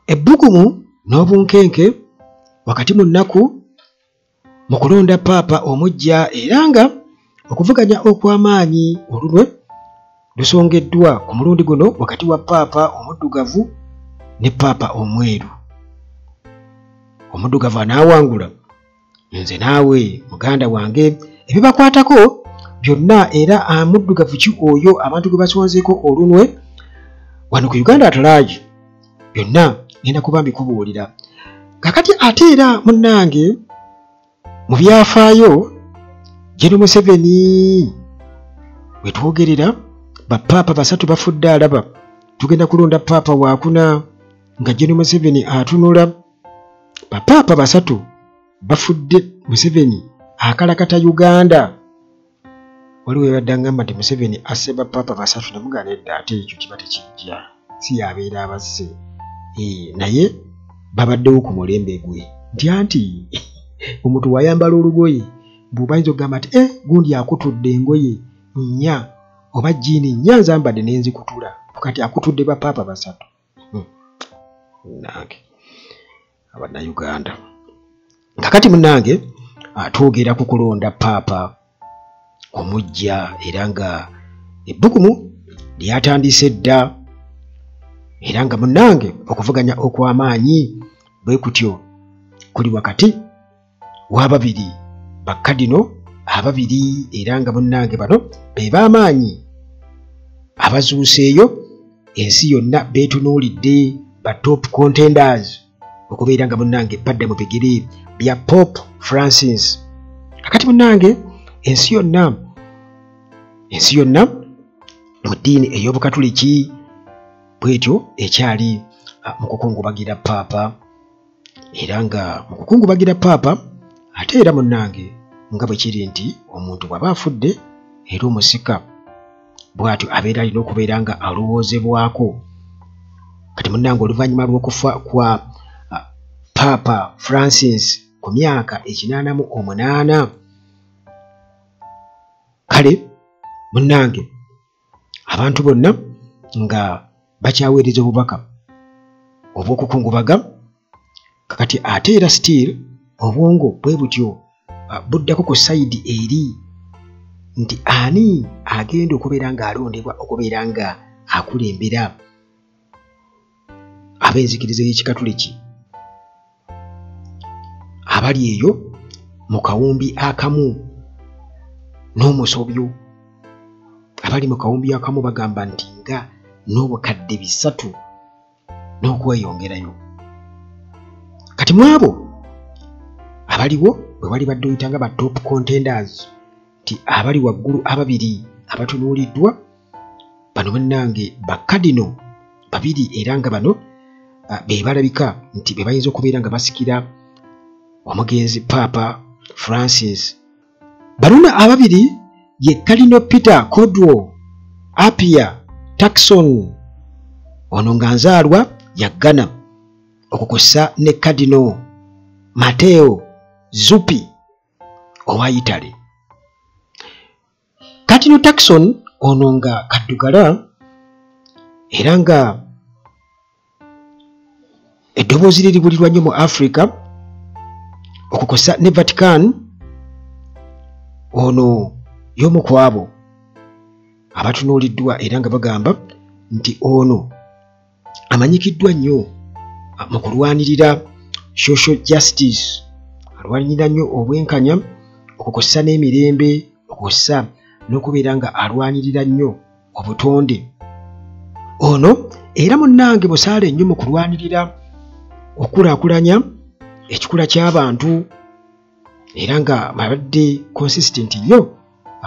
ebbugumu n'obunkenke wakati mu nnaku mu kulonda paapa omuggya era nga okuvuganya okw'amaanyi olulwe lusongeddwa ku mulundi guno wakati wa paapa omuddugavu ne paapa omweru. Omuddugavu anaawangula, nze naawe muganda wange ebibakwatako byonna era amuddugavu ki oyo abantu gwe basonzeeko olunwe wano ku Uganda atalaaji byonna ngenda kuba mbikubuulira. Kakati ate era munnange mu byafaayo General Museveni we twogerera bapaapa basatu bafudde alaba tugenda kulonda paapa waakuna nga General Museveni atunula. Bapaapa basatu bafudde Museveni akalakata Uganda. Waliwo ebadde ngamba nti Museveni asse bapaapa basatu namugana edda ate ekyo kiba tekijja si yabeera abasse naye babaddewo ku mulembe gwe nti anti omuntu wayambala olugoye bw'obayinza okugamba nti gundi akutudde engoye nnya oba jiini nnya nzambadde nenzikutula kati akutudde bapaapa basatu. Nange abannayuganda kakati munnange atwogera ku kulonda paapa omuggya era nga ebbugumu lyatandise dda era nga munnange okuvuganya okw'amaanyi bwe kutyo kuli wakati w'ababiri bakadino ababiri era nga munnange bano be b'amaanyi abazuuseeyo ensi yonna beetunuulidde ba top contenders okubeera nga munnange badda mu bigere bya Pope Francis. Kakati munnange ensi yonna mu ddiini ey'obukatuliki bwetyo ekyali mu kukungubagira paapa era nga mu kukungubagira paapa ate era munnange nga bwe kiri nti omuntu bw'aba afudde era omusika bw'atyo abeera alina okubeera nga alowoozebwako. Kati munnange oluvannyuma lw'okufa kwa Paapa Francis ku myaka 88 kale munnange abantu bonna nga bakyaweereza obubaka obw'okukungubaga. Kakati ate era still obwongo bwe butyo buddako ku sayidi eri nti ani agenda okubeera nga alondebwa okubeera nga akulembera ab'enzikiriza y'ekikatuliki abali eyo mu kawumbi akamu n'omusobyo. Abali mu kawumbi akamu bagamba nti nga n'obukadde 3 n'okweyongerayo. Kati mu abo abaliwo bwe bali badde oyita nga ba top contenders nti abali waggulu ababiri abatunuuliddwa bano munnange bakadino babiri era nga bano be balabika nti be bayinza okubeera nga basikira omugenzi Paapa Francis. Bano ababiri ye Cardinal Peter Codwell Appiah Turkson ono nga nzaalwa ya Ghana okukosa ne Cardinal Matteo Zuppi owa Italy. Cardinal Turkson ono nga kaddugala era nga eddoboozi lye libulirwa nnyo mu Africa okukosa ne Vatican. Ono y'omu ku abo abatunuuliddwa era nga bagamba nti ono amanyikiddwa nnyo mu kulwanirira social justice, alwanirira nnyo obwenkanya, okukosa n'emirembe, okukosa n'okubeera nga alwanirira nnyo obutonde. Ono era munnange busaale nnyo mu kulwanirira okukulaakulanya ekikula ky'abantu era nga abadde consistent nnyo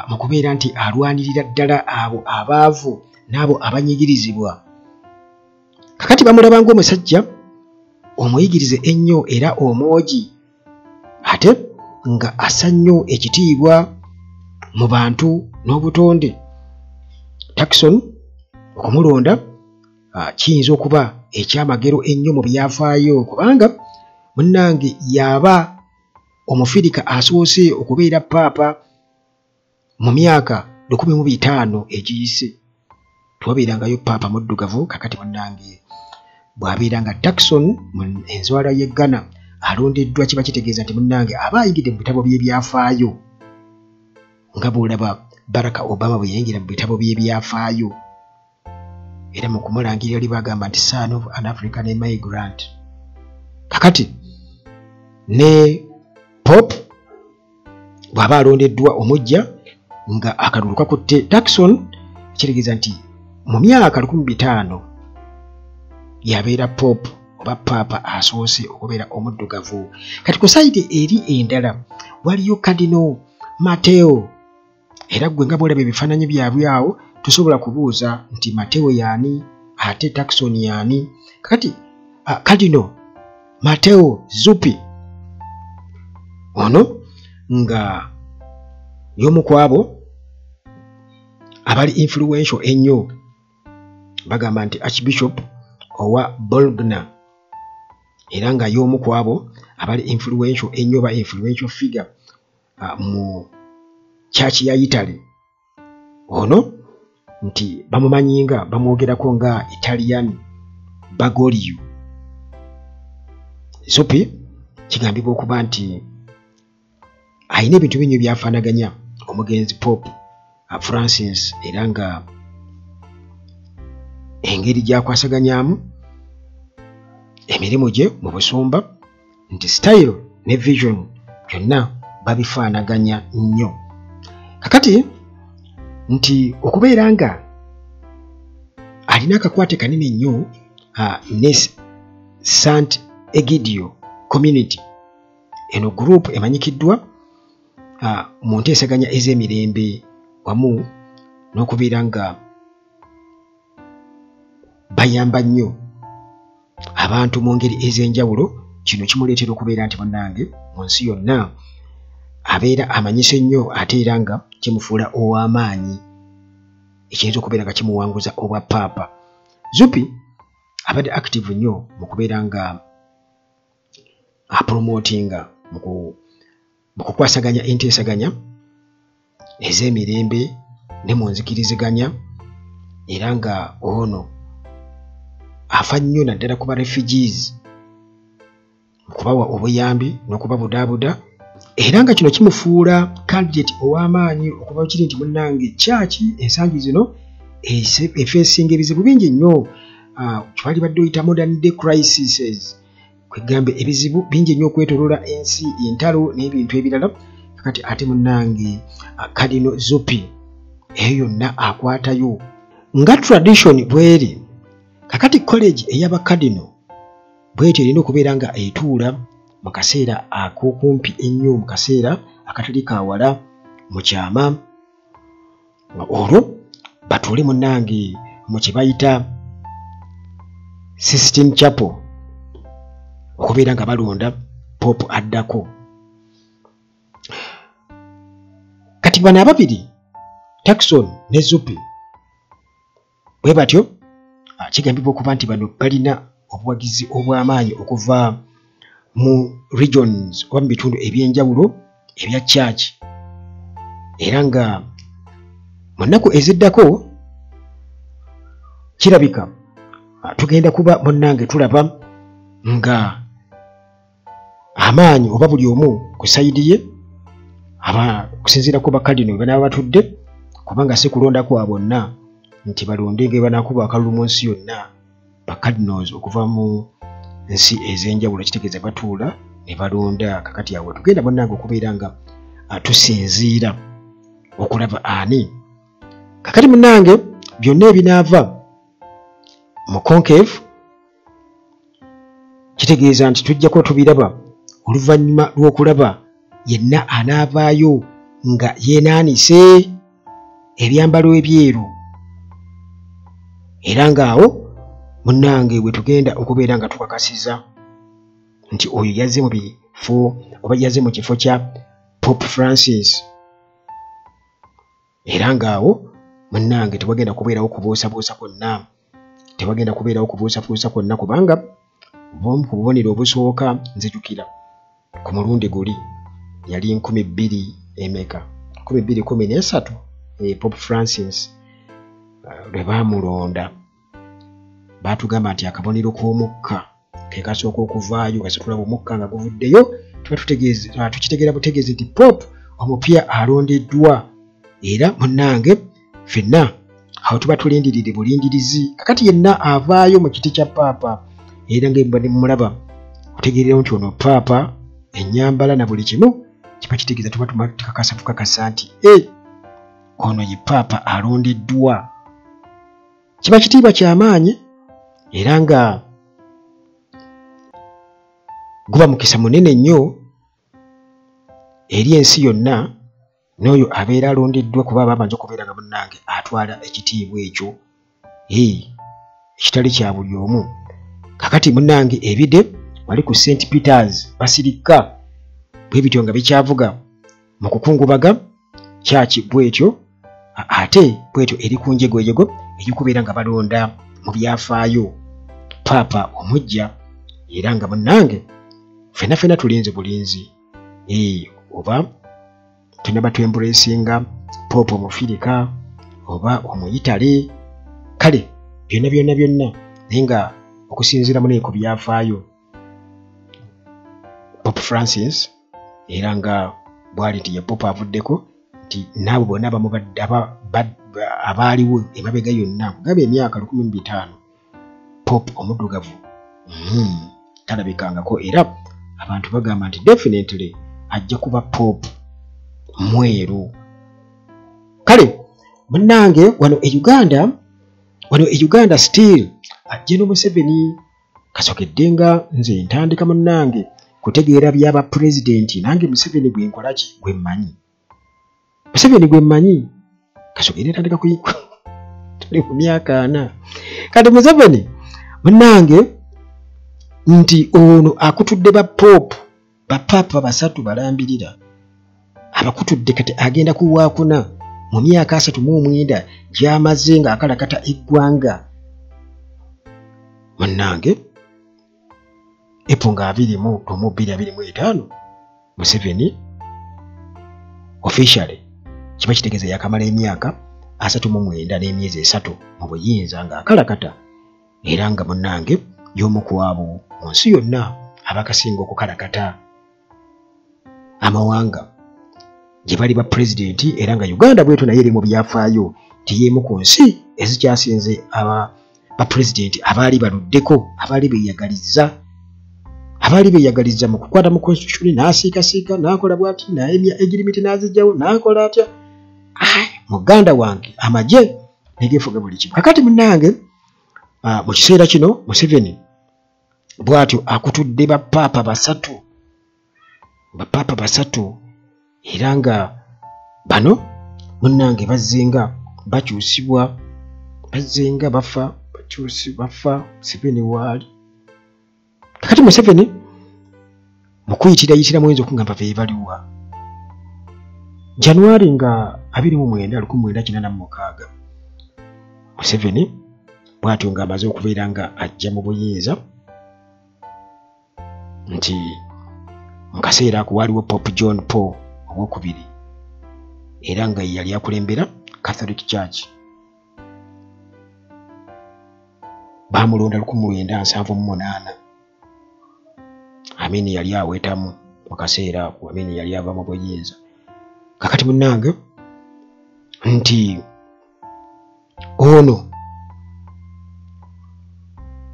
mu kubeera nti alwanirira ddala abo abaavu n'abo abanyigirizibwa. Kakati bamulaba ng'omusajja omuyigirize ennyo era omwogi ate nga assa nnyo ekitiibwa mu bantu n'obutonde. Turkson okumulonda kiyinza okuba ekyamagero ennyo mu byafaayo kubanga munnange yaba omufirika asoose okubeera paapa mu myaka 15 egiyise. Twabeerangayo paapa muddugavu, kakati munnange bw'abeera nga Turkson mu enzwala y'e Ghana alondeddwa kiba kitegeeza nti munnange aba ayingidde mu bitabo by'ebyafaayo nga bw'olaba Barack Obama bwe yayingira mu bitabo by'ebyafaayo era mu kumulangirira oli bagamba nti son of an African immigrant. Kakati ne Pope bw'aba alondeddwa omujja nga akalulu kakutte Turkson kitegeeza nti mu myaka 1500 yabeera Pope oba Papa asoose okubeera omuddugavu. Kati ku sayidi eri endala waliyo Cardinal Matteo era gwe nga bw'olaba ebifaananyi byabwe awo tusobola kubuuza nti Matteo yaani ate Turkson yaani. Kakati Cardinal Matteo Zuppi ono nga y'omu ku abo abali influential ennyo bagamba nti Archbishop owa Bologna era nga y'omu ku abo abali influential ennyo ba influential figure mu church ya Italy. Ono nti bamumanyinga bamwogerako nga Italian Bergoglio. Zuppi kigambibwa okuba nti ayina ebintu bingi byafaanaganya omugenzi Pope Francis era nga engeri gy'akwasaganyamu emirimu gye mu busumba nti style ne vision byonna babifaanaganya nnyo. Kakati nti okubeera nga alina akakwate kanene nnyo ne St. Egidio community, eno group emanyikiddwa mu nteesaganya ez'emirembe wamu n'okubeera nga bayamba nnyo abantu mu ngeri ez'enjawulo. Kino kimuleetera okubeera nti munnange mu nsi yonna abeera amanyise nnyo ate era nga kimufuula ow'amaanyi ekiyinza okubeera nga kimuwanguza obwa Papa. Zuppi abadde active nnyo mu kubeera nga apromotinga mu kukwasaganya enteesaganya ez'emirembe ne mu nzikiriziganya era nga ono afa nnyo naddala ku ba refugees okubawa obuyambi n'okubabudaabuda era nga kino kimufuula candidate ow'amaanyi okuba kiri nti munnange chachi ensangi zino efeesinga ebizibu bingi nnyo. Twali badde oyita modern day crises kwegambe ebizibu bingi nnyo okwetoloola ensi, entalo n'ebintu ebirala. Kakati ate munnange Cardinal Zuppi eyo yonna akwatayo nga tradition bweri. Kakati college ey'abakadino bwetyo erina okubeera nga etuula mu kaseera ak'okumpi ennyo, mu kaseera akatali kawala mu kyama olwo batuule munnange mu kye bayita Sistine Chapel okubeera nga balonda Pope addako. Kati bano ababiri Turkson ne Zuppi bwe batyo kigambibwa okuba nti bano balina obuwagizi obw'amaanyi okuva mu regions oba mu bitundu ebyenjawulo ebya church era nga mu nnaku eziddako kirabika tugenda kuba munnange tulaba nga amaanyi oba buli omu ku sayidi ye kusinziira ku bakadino bwe banaba batudde kubanga si kulonda kwa bonna nti balonde nga banakuba akalulu mu nsi yonna bakadinals okuva mu nsi ez'enjawulo kitegeeza batuula ne balonda. Kakati awo tugenda munnange okubeera nga tusinziira okulaba ani. Kakati munnange byonna ebinaava mu conclave kitegeeza nti tujjako tubiraba oluvannyuma lw'okulaba yenna anaavaayo nga yeenaanise ebyambalo ebyeru era ng'awo munnange bwe tugenda okubeera nga tukakasiza nti oyo yazze mu bifo oba yazze mu kifo kya Pope Francis era ng'awo munnange tewagenda kubeerawo kubuusabuusa kwonna, tewagenda kubeerawo kubuusabuusa kwonna kubanga obumu ku bubonero obusooka nzijukira ku mulundi guli yali 2000 emeka 2013 Pope Francis lwe baamulonda baatugamba nti akabonero k'omukka ke kasooka okuvaayo kase tulaba omukka nga guvuddeyo tuba tukitegeera butegeezi nti Pope omupya alondeddwa era munnange ffenna awo tuba tulindiridde bulindirizi kakati yenna avaayo mu kiti kya paapa era ng'embadde mumulaba otegeerera nti ono paapa ennyambala na buli kimu kiba kitegeeza tuba tukakasa nti ono ye paapa alondeddwa kiba kitiibwa ky'amaanyi era nga guba mukisa munene nnyo eri ensi yonna n'oyo abeera alondeddwa kuba babanza okubeera nga munnange atwala ekitiibwa ekyo ekitali kya buli omu kakati munnange ebide wali ku St. Peters basirika bwe bityo nga bikyavuga mu kukungubaga kyaki bwetyo ate bwetyo eri ku njegojego erikubeera nga balonda mu byafaayo paapa omujja era nga munnange ffenna tulinze bulinzi oba tunaba twembulesinga Pope omufirika oba omuyitale kale byonna naye nga okusinziira munaye ku byafaayo Pope Francis era nga bwali nti ye Pope avuddeko nti naabo bonna abaaliwo emabega yonna kugaba emyaka 15 Pope omuddugavu talabikangako era abantu bagamba nti definitely ajja kuba Pope mweru kale munnange wano e Uganda still General Museveni kasokedde nga nze ntandika munnange kutegeera byaba president nange Museveni gwe nkola ki gwe mmanyi Museveni gwe mmanyi kasokedde ntandika kuyikwa tuli ku myaka 4 kati Museveni munnange nti ono akutudde ba Pope bapapa basatu balambirira abakutudde kati agenda kuwaakuna mu myaka 39 gy'amaze nga akalakata eggwanga munnange epunga 2025 Museveni officially kiba kitegeeza yakamala emyaka 39 n'emyezi 3 mu buyinza nga akalakata era nga munnange y'omu ku abo mu nsi yonna abakasinga okukalakata amawanga gye bali ba pulezidenti era nga Uganda bwetu naye eri mu byafaayo nti y'emu ku nsi ezikyasinze ba pulezidenti abaali baluddeko abaali beeyagaliza mu kukwata mu constitution n'asiikasiika n'akola bw'ati naye egirimiti n'azijjawo n'akola atya muganda wange amagye negeefuga buli kimu kakati munnange mu kiseera kino Museveni bw'atyo akutudde bapapa basatu era nga bano munnange bazzenga bakyusibwa bazzenga bafa Museveni waali kakati Museveni mu kuyitira mwezi okungamba beebaliwa Januari nga 1986 Museveni bw'atyo nga amaze okubeera nga ajja mu buyinza nti mu kaseera ako waaliwo Pope John Paul II era nga yali akulembera Catholic Church baamulonda 1978 Amini yali aweetamu mu kaseera ako Amini yali ava mu buyinza kakati munnange nti ono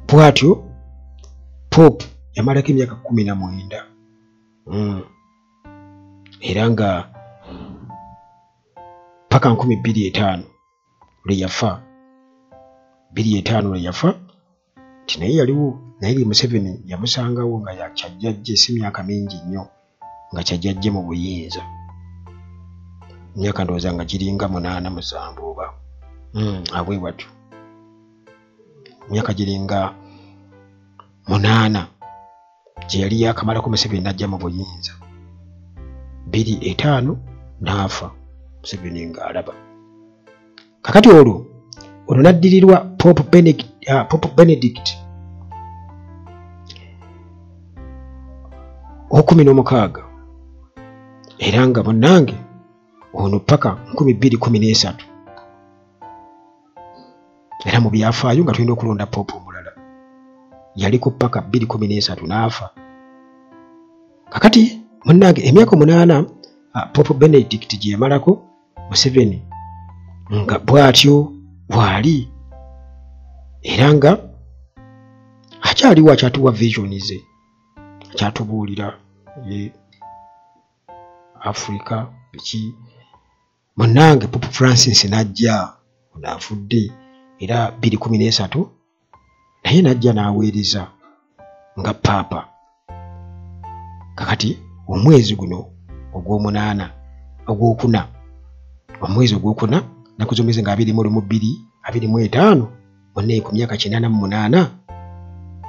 bw'atyo Pope yamalako emyaka 19 era nga paka 2005 lwe yafa 2005 lwe yafa nti naye yaliwo naye Museveni yamusangawo nga yakyajjajje si myaka mingi nnyo nga kyajjajje mu buyinza myaka ndowooza nga giringa 8-7 oba abwe watyo myaka giringa 8 gye yali yakamalako Museveni n'ajja mu buyinza 2005 n'afa Museveni nga alaba kakati olwo naddirirwa Pope Benedict 16 era nga munnange ono paka 2013 era mu byafaayo nga tulina okulonda Pope omulala yaliko paka 2013 n'afa. Kakati munnange emyaka 8 Pope Benedict gye yamalako Museveni nga bw'atyo bw'ali era nga akyaliwo akyatuwa vision ze akyatubuulira Africa biki. Munnange Pope Francis n'ajja n'afudde era 2013 naye n'ajja n'aweereza nga paapa. Kakati omwezi guno ogw'omunaana ogwokuna omwezi ogwokuna naku zomwezi nga 2025 mwenne ku myaka 88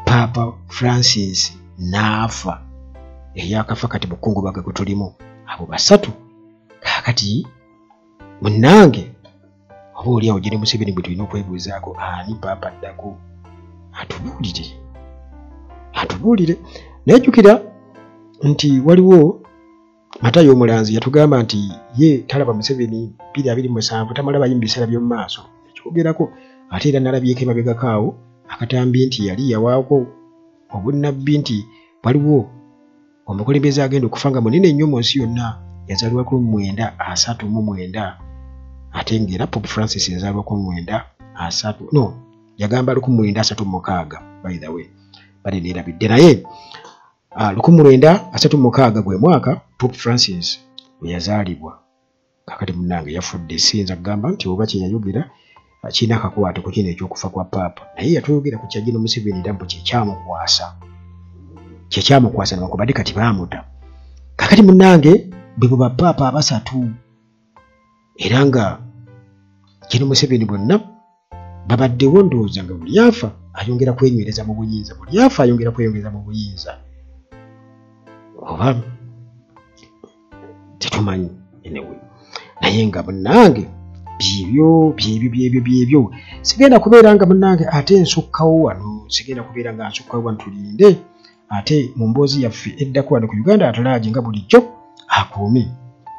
Papa Francis n'afa. Eyakafa kati bukungubaga gwe tulimu abo basatu. Kakati munnange oba oli awo gye Museveni bwe tulina okwebuuzaako ani paapa addako atubuulire. Nejjukira nti waliwo Matayo Omulanzi yatugamba nti ye talaba Museveni 2027 tamulaba mu biseera by'omu maaso ekyogerako ate era nalabyeko emabegako awo akatambi nti yali yawaako obunnabbi nti waliwo omukulembeze agenda okufa nga munene nnyo mu nsi yonna yazaalibwa ku 939 ate ng'era Pope Francis yazaalibwa ku 930 yagamba 1936 by the way bali neerabidde naye 1936 gwe mwaka Pope Francis we yazaalibwa. Kakati munnange yafudde siyinza kugamba nti oba kye yayogera kirina akakwate ku kino ekyokufa kwa paapa naye yatuyogera ku kyagino Museveni era mbu kyekyamukwasa newankubadde kati baamuta. Kakati munnange bwe buba paapa abasatu era nga kino Museveni bonna babaddewo ndowooza nga buli afa ayongera kwenywereza mu buyinza oba tetumanyi anyway. Naye nga munnange byebyo sigenda kubeera nga munnange ate ensukkawo wano tulinde ate mu mboozi yaffe eddako wano ku Uganda At Large nga bulijjo akuume